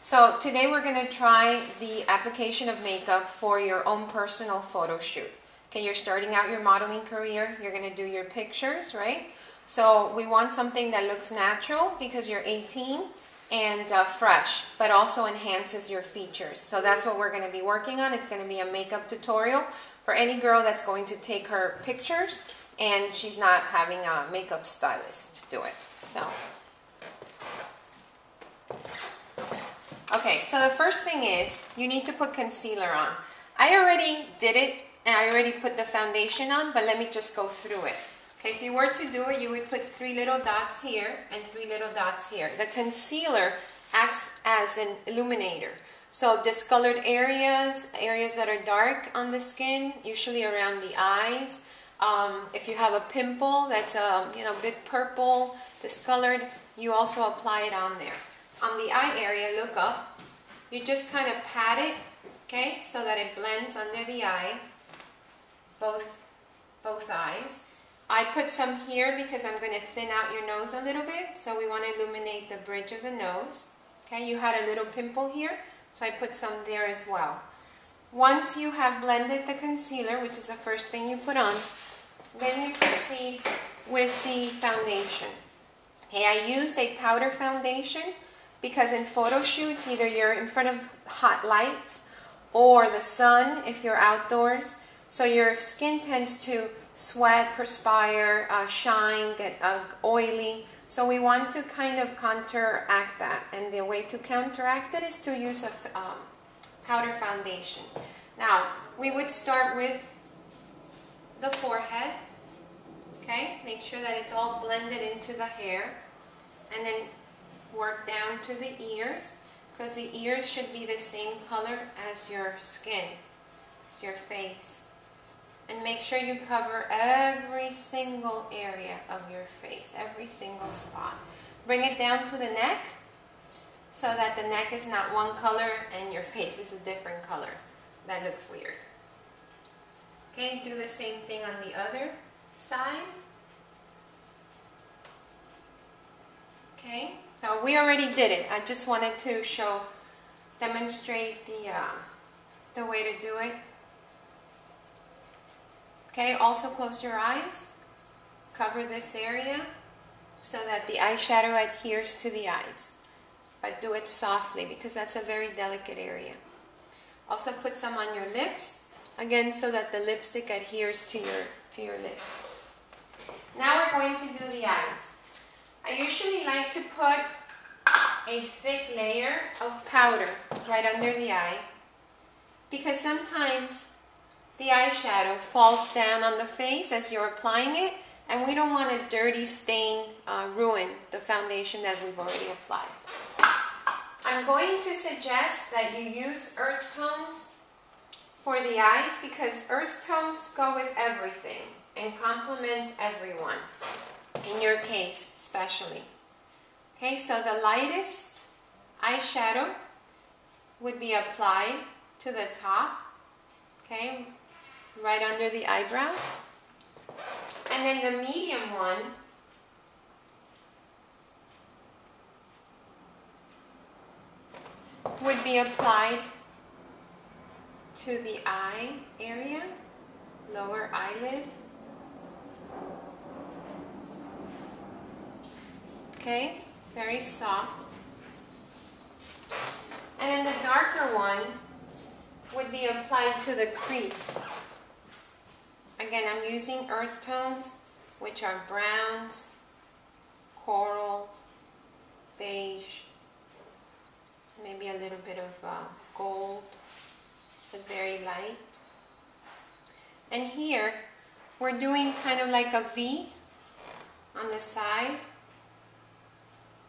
So today we're going to try the application of makeup for your own personal photo shoot. Okay, you're starting out your modeling career, you're going to do your pictures, right? So we want something that looks natural because you're 18 and fresh, but also enhances your features. So that's what we're going to be working on. It's going to be a makeup tutorial for any girl that's going to take her pictures and she's not having a makeup stylist do it. So. Okay, so the first thing is you need to put concealer on. I already did it and I already put the foundation on, but let me just go through it. Okay, if you were to do it, you would put 3 little dots here and 3 little dots here. The concealer acts as an illuminator. So discolored areas, areas that are dark on the skin, usually around the eyes. If you have a pimple that's a bit purple, discolored, you also apply it on there. On the eye area, look up. You just kind of pat it, okay, so that it blends under the eye, both eyes. I put some here because I'm going to thin out your nose a little bit, so we want to illuminate the bridge of the nose. Okay, you had a little pimple here, so I put some there as well. Once you have blended the concealer, which is the first thing you put on, then you proceed with the foundation. Okay, I used a powder foundation because in photo shoots, either you're in front of hot lights or the sun if you're outdoors. So your skin tends to sweat, perspire, shine, get oily. So we want to kind of counteract that. And the way to counteract it is to use a powder foundation. Now, we would start with the forehead. Okay, make sure that it's all blended into the hair. And then work down to the ears, because the ears should be the same color as your skin, as your face. And make sure you cover every single area of your face, every single spot. Bring it down to the neck, so that the neck is not one color and your face is a different color. That looks weird. Okay, do the same thing on the other side. Okay, so we already did it. I just wanted to demonstrate the way to do it. Okay, also close your eyes. Cover this area so that the eyeshadow adheres to the eyes. But do it softly because that's a very delicate area. Also put some on your lips, again so that the lipstick adheres to your lips. Now we're going to do the eyes. I usually like to put a thick layer of powder right under the eye because sometimes the eyeshadow falls down on the face as you're applying it, and we don't want a dirty stain ruin the foundation that we've already applied. I'm going to suggest that you use earth tones for the eyes because earth tones go with everything and complement everyone, in your case especially. Okay, so the lightest eyeshadow would be applied to the top, okay, right under the eyebrow. And then the medium one would be applied to the eye area, lower eyelid. Okay, it's very soft. And then the darker one would be applied to the crease. Again, I'm using earth tones, which are browns, corals, beige, maybe a little bit of gold, but very light. And here, we're doing kind of like a V on the side,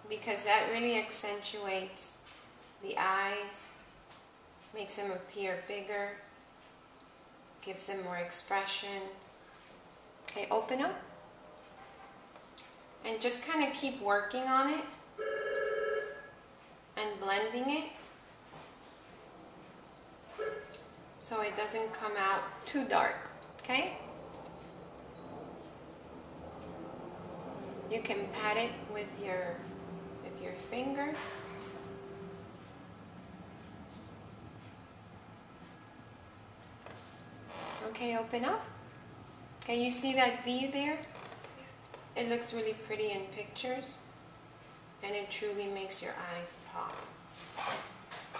because that really accentuates the eyes, makes them appear bigger, gives them more expression. Okay, open up. And just kind of keep working on it and blending it so it doesn't come out too dark, okay? You can pat it with your finger Okay, open up. Can you see that V there? It looks really pretty in pictures, and it truly makes your eyes pop.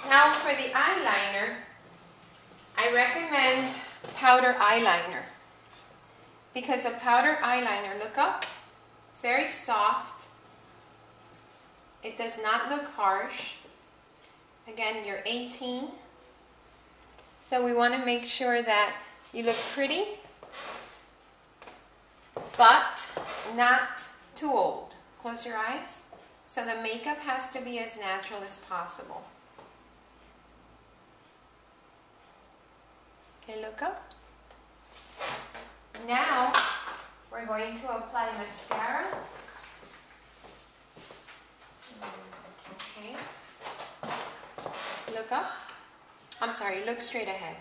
Now for the eyeliner, I recommend powder eyeliner, because a powder eyeliner, look up, it's very soft. It does not look harsh. Again, you're 18, so we want to make sure that you look pretty, but not too old. Close your eyes. So the makeup has to be as natural as possible. Okay, look up. Now we're going to apply mascara. Okay. Look up. I'm sorry, look straight ahead.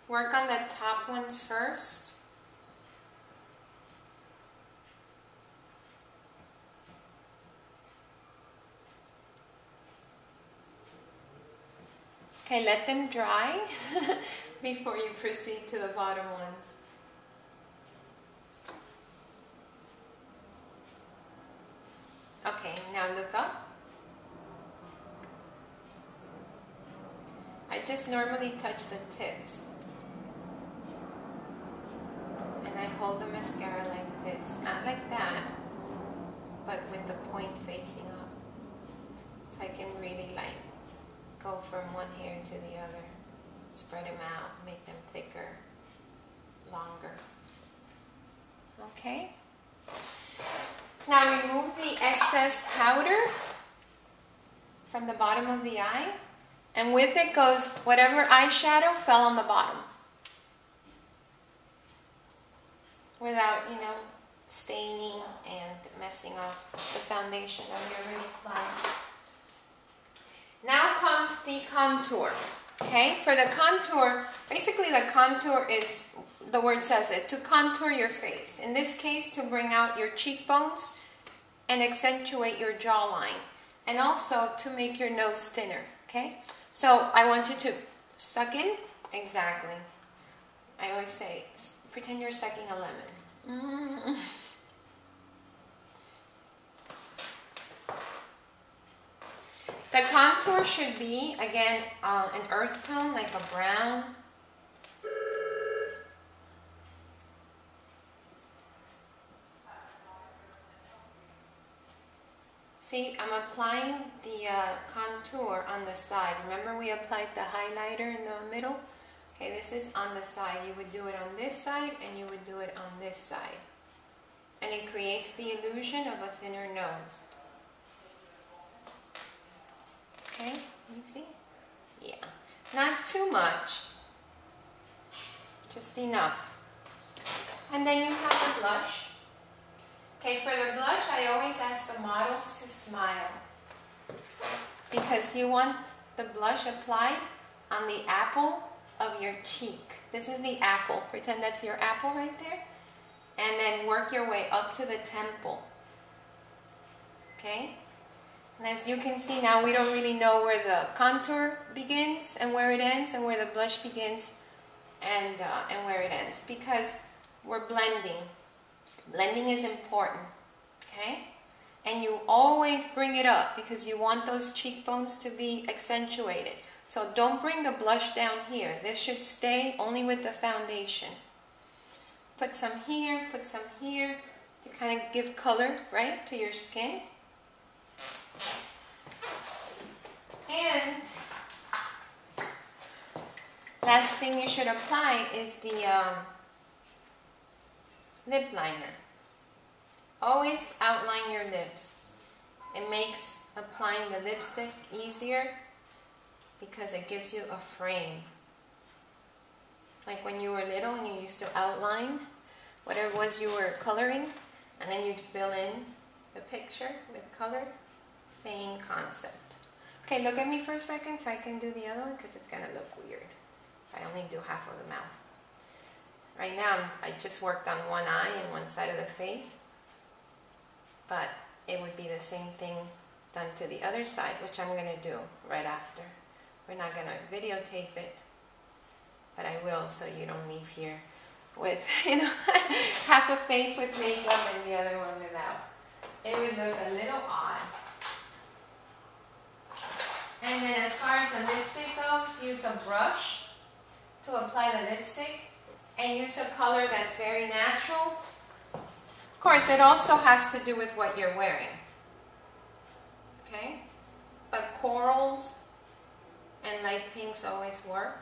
Work on the top ones first. Okay, let them dry before you proceed to the bottom ones. Okay, now look up. I just normally touch the tips. And I hold the mascara like this. Not like that, but with the point facing up. So I can really like go from one hair to the other. Spread them out, make them thicker, longer. Okay? Now remove the excess powder from the bottom of the eye, and with it goes whatever eyeshadow fell on the bottom, without, you know, staining and messing up the foundation that we already applied. Now comes the contour. Okay, for the contour, basically the contour is, the word says it, to contour your face. In this case, to bring out your cheekbones and accentuate your jawline, and also to make your nose thinner. Okay, so I want you to suck in. Exactly. I always say, pretend you're sucking a lemon. The contour should be, again, an earth tone, like a brown. See, I'm applying the contour on the side. Remember we applied the highlighter in the middle? Okay, this is on the side. You would do it on this side, and you would do it on this side. And it creates the illusion of a thinner nose. Okay, you see? Yeah, not too much, just enough. And then you have the blush. Okay, for the blush, I always ask the models to smile, because you want the blush applied on the apple of your cheek. This is the apple. Pretend that's your apple right there. And then work your way up to the temple. Okay? And as you can see now, we don't really know where the contour begins and where it ends, and where the blush begins and where it ends, because we're blending. Blending is important, okay? And you always bring it up, because you want those cheekbones to be accentuated. So don't bring the blush down here. This should stay only with the foundation. Put some here, to kind of give color, right, to your skin. And last thing you should apply is the lip liner. Always outline your lips. It makes applying the lipstick easier, because it gives you a frame. It's like when you were little and you used to outline whatever it was you were coloring, and then you'd fill in the picture with color. Same concept. Okay, look at me for a second so I can do the other one, because it's going to look weird if I only do half of the mouth. Right now, I just worked on one eye and one side of the face, but it would be the same thing done to the other side, which I'm going to do right after. We're not going to videotape it, but I will, so you don't leave here with, you know, half a face with makeup and the other one without. It would look a little odd. And then as far as the lipstick goes, use a brush to apply the lipstick and use a color that's very natural. Of course, it also has to do with what you're wearing. Okay? But corals and light pinks always work.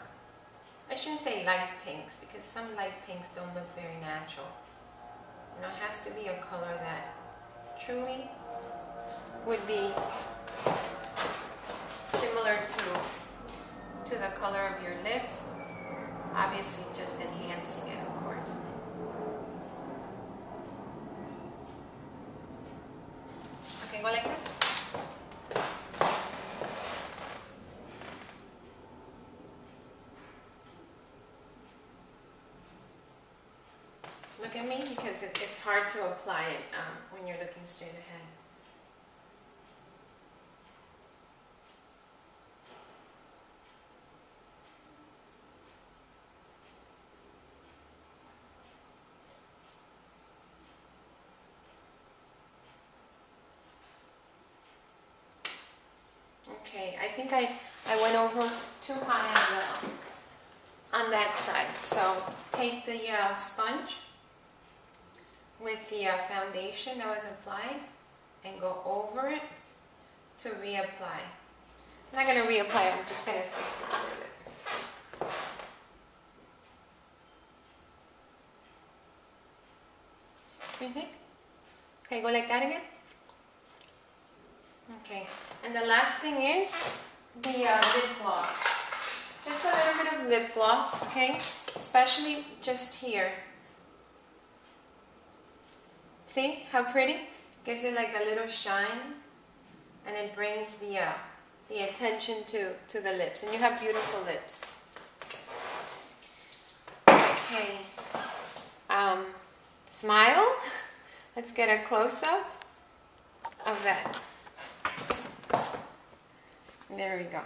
I shouldn't say light pinks because some light pinks don't look very natural. You know, it has to be a color that truly would be similar to the color of your lips. Obviously just enhancing it, of course. Okay, go like this. Look at me because it's hard to apply it when you're looking straight ahead. Okay, I think I went over too high on that side. So take the sponge with the foundation that was applied and go over it to reapply. I'm not going to reapply it, I'm just going to fix it a little bit. What do you think? Okay, go like that again. Okay, and the last thing is the lip gloss. Just a little bit of lip gloss, okay? Especially just here. See how pretty? Gives it like a little shine, and it brings the attention to the lips, and you have beautiful lips. Okay, smile. Let's get a close-up of that. There we go.